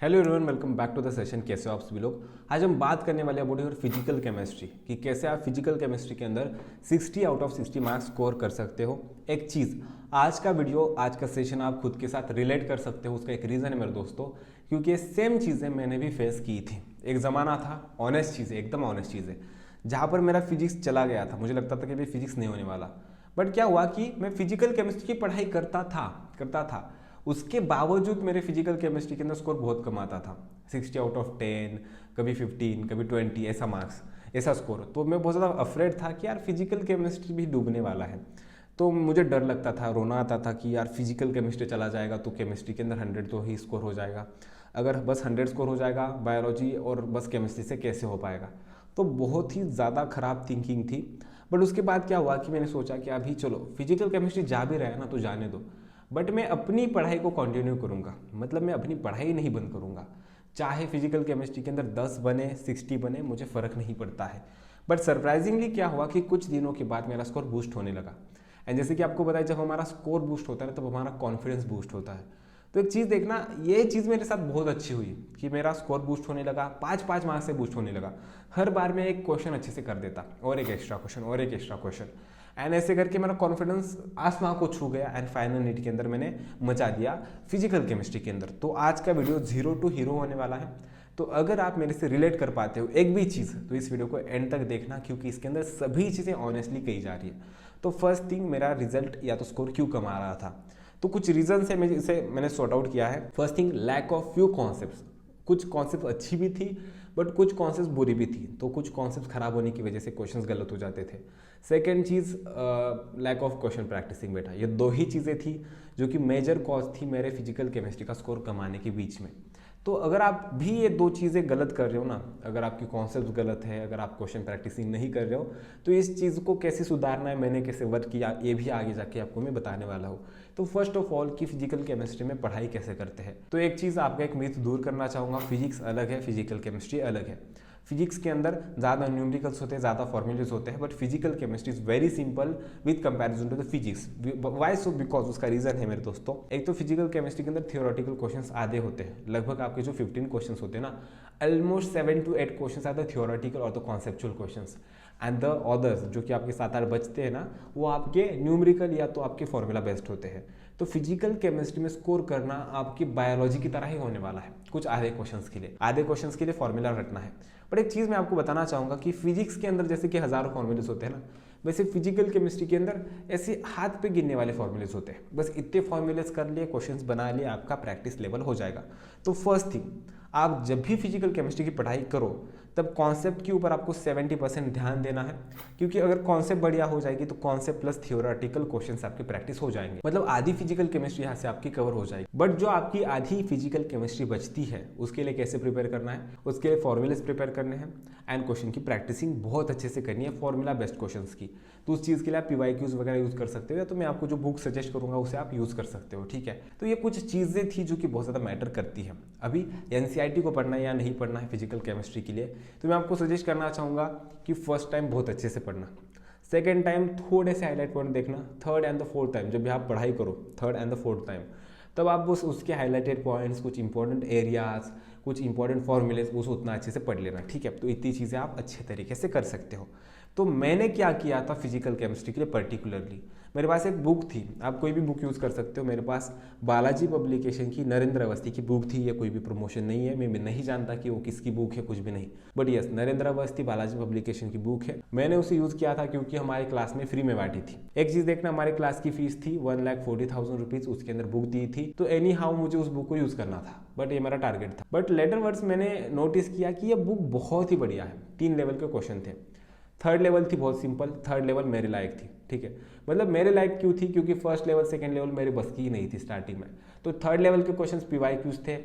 Hello everyone, welcome back to the session. कैसे हो आप सभी लोग। आज हम बात करने वाले अबाउट योर फिजिकल केमिस्ट्री कि कैसे आप फिजिकल केमिस्ट्री के अंदर 60 आउट ऑफ 60 मार्क्स स्कोर कर सकते हो। एक चीज़, आज का वीडियो, आज का सेशन आप खुद के साथ रिलेट कर सकते हो। उसका एक रीज़न है मेरे दोस्तों, क्योंकि सेम चीज़ें मैंने भी फेस की थी। एक ज़माना था, ऑनेस्ट चीज़ है, एकदम ऑनेस्ट चीज़ है, जहाँ पर मेरा फिजिक्स चला गया था। मुझे लगता था कि भाई फिजिक्स नहीं होने वाला, बट क्या हुआ कि मैं फिजिकल केमिस्ट्री की पढ़ाई करता था। उसके बावजूद मेरे फिजिकल केमिस्ट्री के अंदर स्कोर बहुत कम आता था। 60 आउट ऑफ 10, कभी 15, कभी 20, ऐसा मार्क्स, ऐसा स्कोर। तो मैं बहुत ज़्यादा अफ्रेड था कि यार फिजिकल केमिस्ट्री भी डूबने वाला है। तो मुझे डर लगता था, रोना आता था कि यार फिजिकल केमिस्ट्री चला जाएगा तो केमिस्ट्री के अंदर 100 तो ही स्कोर हो जाएगा। अगर बस 100 स्कोर हो जाएगा बायोलॉजी और बस केमिस्ट्री से कैसे हो पाएगा। तो बहुत ही ज़्यादा ख़राब थिंकिंग थी। बट उसके बाद क्या हुआ कि मैंने सोचा कि अभी चलो फिजिकल केमिस्ट्री जा भी रहा है ना, तो जाने दो, बट मैं अपनी पढ़ाई को कंटिन्यू करूँगा। मतलब मैं अपनी पढ़ाई नहीं बंद करूँगा। चाहे फिजिकल केमिस्ट्री के अंदर 10 बने, 60 बने, मुझे फ़र्क नहीं पड़ता है। बट सरप्राइजिंगली क्या हुआ कि कुछ दिनों के बाद मेरा स्कोर बूस्ट होने लगा। एंड जैसे कि आपको बताया, जब हमारा स्कोर बूस्ट होता है तब हमारा कॉन्फिडेंस बूस्ट होता है। तो एक चीज़ देखना, ये चीज़ मेरे साथ बहुत अच्छी हुई कि मेरा स्कोर बूस्ट होने लगा, 5-5 मार्क्स से बूस्ट होने लगा। हर बार मैं एक क्वेश्चन अच्छे से कर देता, और एक एक्स्ट्रा क्वेश्चन, और एक एक्स्ट्रा क्वेश्चन। एंड ऐसे करके मेरा कॉन्फिडेंस आसमां को छू गया। एंड फाइनल नीट के अंदर मैंने मचा दिया फिजिकल केमिस्ट्री के अंदर। तो आज का वीडियो 0 to हीरो होने वाला है। तो अगर आप मेरे से रिलेट कर पाते हो एक भी चीज़, तो इस वीडियो को एंड तक देखना, क्योंकि इसके अंदर सभी चीज़ें ऑनेस्टली कही जा रही है। तो फर्स्ट थिंग, मेरा रिजल्ट या तो स्कोर क्यों कम आ रहा था, तो कुछ रीजन से मैंने सॉर्ट आउट किया है। First thing, lack of few concepts. कुछ कॉन्सेप्ट अच्छी भी थी, बट कुछ कॉन्सेप्ट बुरी भी थी। तो कुछ कॉन्सेप्ट खराब होने की वजह से क्वेश्चंस गलत हो जाते थे। सेकेंड चीज़, लैक ऑफ क्वेश्चन प्रैक्टिसिंग। बेटा, ये दो ही चीज़ें थी जो कि मेजर कॉज थी मेरे फिजिकल केमिस्ट्री का स्कोर कम आने के बीच में। तो अगर आप भी ये दो चीज़ें गलत कर रहे हो ना, अगर आपकी कॉन्सेप्ट गलत है, अगर आप क्वेश्चन प्रैक्टिसिंग नहीं कर रहे हो, तो इस चीज़ को कैसे सुधारना है, मैंने कैसे वर्क किया, ये भी आगे जाके आपको मैं बताने वाला हूँ। तो फर्स्ट ऑफ ऑल कि फिजिकल केमिस्ट्री में पढ़ाई कैसे करते हैं। तो एक चीज़, आपका एक मिथ दूर करना चाहूँगा, फिजिक्स अलग है, फिजिकल केमिस्ट्री अलग है। फिजिक्स के अंदर ज़्यादा न्यूमेरिकल्स होते हैं, ज़्यादा फॉर्मूलेज होते हैं, but physical chemistry is very simple with comparison to the physics. Why so? Because उसका रीजन है मेरे दोस्तों। एक तो फिजिकल केमिस्ट्री के अंदर थियोरेटिकल क्वेश्चंस आधे होते हैं। लगभग आपके जो 15 क्वेश्चंस होते हैं ना, almost 7 to 8 questions are the theoretical और the conceptual questions. And the others जो कि आपके 7-8 बचते हैं ना, वो आपके न्यूमेरिकल या तो आपके फॉर्मूला बेस्ड होते हैं। तो फिजिकल केमिस्ट्री में स्कोर करना आपकी बायोलॉजी की तरह ही होने वाला है। कुछ आधे क्वेश्चंस के लिए फॉर्मूला रटना है। बट एक चीज़ मैं आपको बताना चाहूँगा कि फिजिक्स के अंदर जैसे कि हज़ारों फॉर्मूलेज होते हैं ना, वैसे फिजिकल केमिस्ट्री के अंदर ऐसे हाथ पे गिनने वाले फॉर्मूलेज होते हैं। बस इतने फॉर्मूलेज कर लिए, क्वेश्चंस बना लिए, आपका प्रैक्टिस लेवल हो जाएगा। तो फर्स्ट थिंग, आप जब भी फिजिकल केमिस्ट्री की पढ़ाई करो, तब कॉन्सेप्ट के ऊपर आपको 70% ध्यान देना है। क्योंकि अगर कॉन्सेप्ट बढ़िया हो जाएगी तो कॉन्सेप्ट प्लस थियोरेटिकल क्वेश्चंस आपकी प्रैक्टिस हो जाएंगे। मतलब आधी फिजिकल केमिस्ट्री यहाँ से आपकी कवर हो जाएगी। बट जो आपकी आधी फिजिकल केमिस्ट्री बचती है, उसके लिए कैसे प्रिपेयर करना है, उसके लिए फॉर्मूलेस प्रिपेयर करने हैं एंड क्वेश्चन की प्रैक्टिसिंग बहुत अच्छे से करनी है, फॉर्मूला बेस्ड क्वेश्चन की। तो उस चीज़ के लिए आप PYQs वगैरह यूज़ कर सकते हो, या तो मैं आपको जो बुक सजेस्ट करूँगा उसे आप यूज़ कर सकते हो। ठीक है, तो ये कुछ चीज़ें थी जो कि बहुत ज़्यादा मैटर करती हैं। अभी NCERT को पढ़ना है या नहीं पढ़ना है फिजिकल केमिस्ट्री के लिए, तो मैं आपको सजेस्ट करना चाहूँगा कि फर्स्ट टाइम बहुत अच्छे से पढ़ना, सेकेंड टाइम थोड़े से हाईलाइट पॉइंट देखना, third and the fourth time जब भी आप पढ़ाई करो, third and the fourth time, तब आप बस उसके हाईलाइटेड पॉइंट्स, कुछ इंपॉर्टेंट एरियाज, कुछ इंपॉर्टेंट फॉर्मूलेज, उस उतना अच्छे से पढ़ लेना। ठीक है, तो इतनी चीज़ें आप अच्छे तरीके से कर सकते हो। तो मैंने क्या किया था फिजिकल केमिस्ट्री के लिए पर्टिकुलरली, मेरे पास एक बुक थी, आप कोई भी बुक यूज़ कर सकते हो। मेरे पास बालाजी पब्लिकेशन की नरेंद्र अवस्थी की बुक थी। ये कोई भी प्रमोशन नहीं है, मैं नहीं जानता कि वो किसकी बुक है, कुछ भी नहीं, but yes, Narendra Awasthi Balaji publication की बुक है। मैंने उसे यूज़ किया था क्योंकि हमारे क्लास में फ्री में बांटी थी। एक चीज़ देखना, हमारे क्लास की फीस थी 1,40,000 रुपीज़, उसके अंदर बुक दी थी। तो एनी हाउ मुझे उस बुक को यूज़ करना था, बट ये मेरा टारगेट था। बट लेटर वर्ड्स मैंने नोटिस किया कि ये बुक बहुत ही बढ़िया है। 3 लेवल के क्वेश्चन थे। थर्ड लेवल थी बहुत सिंपल, थर्ड लेवल मेरे लायक थी। ठीक है, मतलब मेरे लायक क्यों थी, क्योंकि फर्स्ट लेवल सेकंड लेवल मेरे बस की ही नहीं थी स्टार्टिंग में। तो थर्ड लेवल के क्वेश्चंस PYQs थे,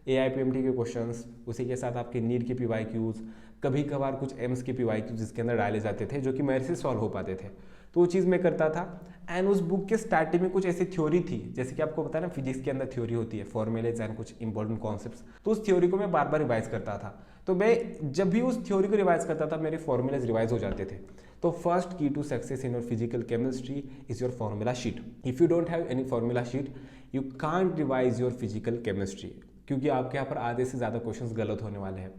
AIPMT के क्वेश्चंस, उसी के साथ आपके नीट के PYQs, कभी कभार कुछ एम्स के PYQs जिसके अंदर डाले जाते थे, जो कि मेरे से सॉल्व हो पाते थे। तो वो चीज़ मैं करता था। एंड उस बुक के स्टार्टिंग में कुछ ऐसी थ्योरी थी, जैसे कि आपको पता है ना फिजिक्स के अंदर थ्योरी होती है, फॉर्मूलेज एंड कुछ इंपॉर्टेंट कॉन्सेप्ट्स। तो उस थ्योरी को मैं बार बार रिवाइज करता था। तो मैं जब भी उस थ्योरी को रिवाइज करता था, मेरे फॉर्मूलेज रिवाइज हो जाते थे। तो first key to success in your physical chemistry is your formula sheet. If you don't have any formula sheet, you can't revise your physical chemistry. क्योंकि आपके यहाँ पर आधे से ज़्यादा क्वेश्चंस गलत होने वाले हैं।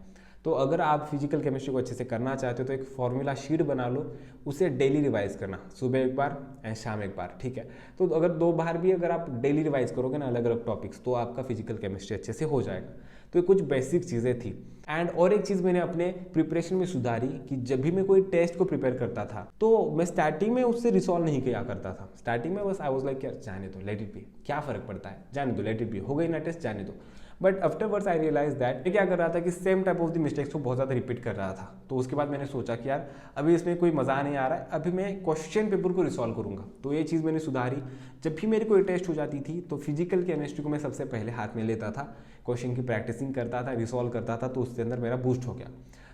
तो अगर आप फिजिकल केमिस्ट्री को अच्छे से करना चाहते हो तो एक फॉर्मूला शीट बना लो, उसे डेली रिवाइज करना, सुबह एक बार एंड शाम एक बार, ठीक है। तो अगर 2 बार भी अगर आप डेली रिवाइज करोगे ना अलग अलग टॉपिक्स, तो आपका फिजिकल केमिस्ट्री अच्छे से हो जाएगा। तो ये कुछ बेसिक चीज़ें थी। एंड और एक चीज़ मैंने अपने प्रिपरेशन में सुधारी कि जब भी मैं कोई टेस्ट को प्रिपेयर करता था तो मैं स्टार्टिंग में उससे रिसॉल्व नहीं किया करता था। स्टार्टिंग में बस आई वाज लाइक यार जाने दो, लेट इट बी, क्या फ़र्क पड़ता है, जाने दो, लेट इट बी, हो गई ना टेस्ट, जाने दो। But afterwards I realise that मैं क्या कर रहा था कि same type of the mistakes को बहुत ज़्यादा रिपीट कर रहा था। तो उसके बाद मैंने सोचा कि यार अभी इसमें कोई मज़ा नहीं आ रहा है, अभी मैं क्वेश्चन पेपर को रिसॉल्व करूँगा। तो ये चीज़ मैंने सुधारी। जब भी मेरी कोई टेस्ट हो जाती थी तो फिजिकल केमिस्ट्री को मैं सबसे पहले हाथ में लेता था, क्वेश्चन की प्रैक्टिसिंग करता था, रिसॉल्व करता था, तो उसके अंदर मेरा बूस्ट हो गया।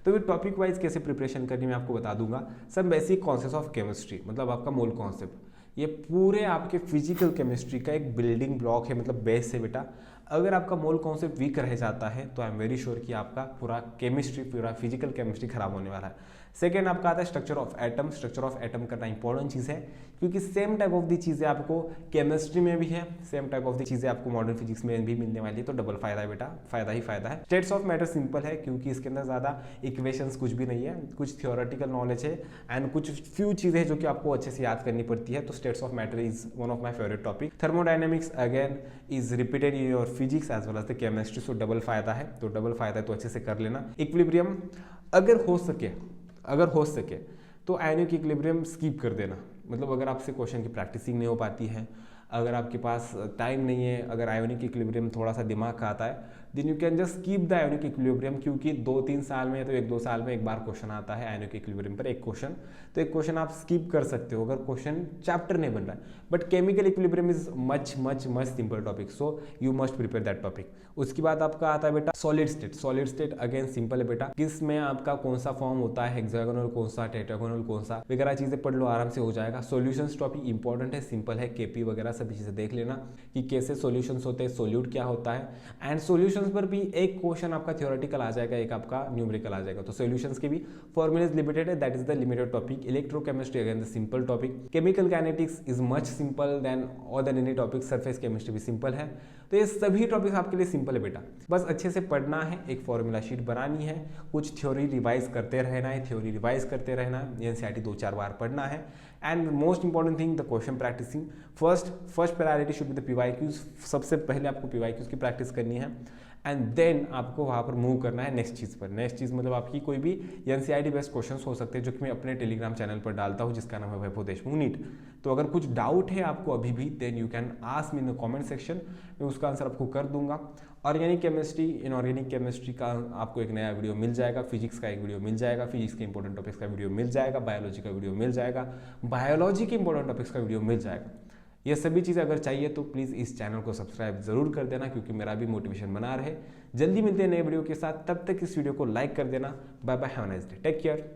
तो ये टॉपिक वाइज कैसे प्रिपरेशन करनी मैं आपको बता दूंगा। सब बेसिक कॉन्सेप्ट ऑफ केमिस्ट्री, मतलब आपका मूल कॉन्सेप्ट, ये पूरे आपके फिजिकल केमिस्ट्री का एक बिल्डिंग ब्लॉक है, मतलब बेस है बेटा। अगर आपका मोल कॉन्सेप्ट वीक रह जाता है तो आई एम वेरी श्योर कि आपका पूरा केमिस्ट्री, पूरा फिजिकल केमिस्ट्री खराब होने वाला है। सेकेंड आपका आता है structure of atom. Structure of atom करना इंपॉर्टेंट चीज़ है, क्योंकि सेम टाइप ऑफ दी चीज़ें आपको केमिस्ट्री में भी है, सेम टाइप ऑफ दी चीज़ें आपको मॉडर्न फिजिक्स में भी मिलने वाली है। तो डबल फायदा है बेटा, फायदा ही फायदा है। स्टेट्स ऑफ मैटर सिंपल है, क्योंकि इसके अंदर ज़्यादा इक्वेशंस कुछ भी नहीं है, कुछ थियोरेटिकल नॉलेज है एंड कुछ फ्यू चीज़ें हैं जो कि आपको अच्छे से याद करनी पड़ती है। तो states of matter is one of my favourite topic. Thermodynamics again is repeated in your physics as well as the chemistry, so double फायदा है। तो डबल फायदा है तो अच्छे से कर लेना। इक्विलिब्रियम अगर हो सके तो आयोनिक इक्विलिब्रियम स्किप कर देना। मतलब अगर आपसे क्वेश्चन की प्रैक्टिसिंग नहीं हो पाती है, अगर आपके पास टाइम नहीं है, अगर आयोनिक इक्विलिब्रियम थोड़ा सा दिमाग का आता है, then you can just keep the ionic equilibrium, क्योंकि 2-3 साल में तो 1-2 साल में एक बार क्वेश्चन आता है आयोनिक इक्विलिब्रियम पर, एक क्वेश्चन। तो एक क्वेश्चन आप स्किप कर सकते हो अगर क्वेश्चन चैप्टर नहीं बन रहा है। But chemical equilibrium is much much much simple topic, so you must prepare that topic. उसके बाद आपका आता है बेटा solid state. Solid state again simple है बेटा, किसमें आपका कौन सा फॉर्म होता है, हेक्सागोनल कौन सा, टेट्रागोनल कौन सा, वगैरह चीजें पढ़ लो, आराम से हो जाएगा। सॉल्यूशंस टॉपिक इंपॉर्टेंट है, सिंपल है, केपी वगैरह सभी चीजें देख लेना कि कैसे सॉल्यूशंस होते हैं, सोल्यूट क्या होता है। एंड सॉल्यूशंस पर भी एक क्वेश्चन आपका थ्योरेटिकल आ जाएगा, एक आपका न्यूमेरिकल आ जाएगा। तो सॉल्यूशंस के भी फॉर्मूलाज लिमिटेड है, that is the limited topic. Electrochemistry again the simple topic. Chemical kinetics is much simple than और than any topic. Surface chemistry भी सिंपल है। तो ये सभी टॉपिक्स आपके लिए सिंपल है बेटा, बस अच्छे से पढ़ना है, एक फॉर्मूला शीट बनानी है, कुछ थ्योरी रिवाइज करते रहना है, थ्योरी रिवाइज करते रहना है, एनसीईआरटी 2-4 बार पढ़ना है। And most important thing the question practicing. First priority should be the PYQs. सबसे पहले आपको पीवाईक्यूज की प्रैक्टिस करनी है एंड देन आपको वहाँ पर मूव करना है नेक्स्ट चीज़ पर। नेक्स्ट चीज़ मतलब आपकी कोई भी एनसीईआरटी बेस्ड क्वेश्चंस हो सकते हैं, जो कि मैं अपने टेलीग्राम चैनल पर डालता हूँ, जिसका नाम है वैभव देशमुख नीट। तो अगर कुछ डाउट है आपको अभी भी, then you can ask me in the comment section, मैं उसका आंसर आपको कर दूंगा। ऑर्गेनिक केमिस्ट्री, इनऑर्गेनिक केमिस्ट्री का आपको एक नया वीडियो मिल जाएगा, फिजिक्स का एक वीडियो मिल जाएगा, फिजिक्स के इंपॉर्टेंट टॉपिक्स का वीडियो मिल जाएगा, बायोलॉजी का वीडियो मिल जाएगा, बायोलॉजी के इंपॉर्टेंट टॉपिक्स का वीडियो मिल जाएगा। ये सभी चीज़ें अगर चाहिए तो प्लीज़ इस चैनल को सब्सक्राइब जरूर कर देना, क्योंकि मेरा भी मोटिवेशन बना रहे। जल्दी मिलते हैं नए वीडियो के साथ, तब तक इस वीडियो को लाइक कर देना। Bye bye, have a nice day, take care.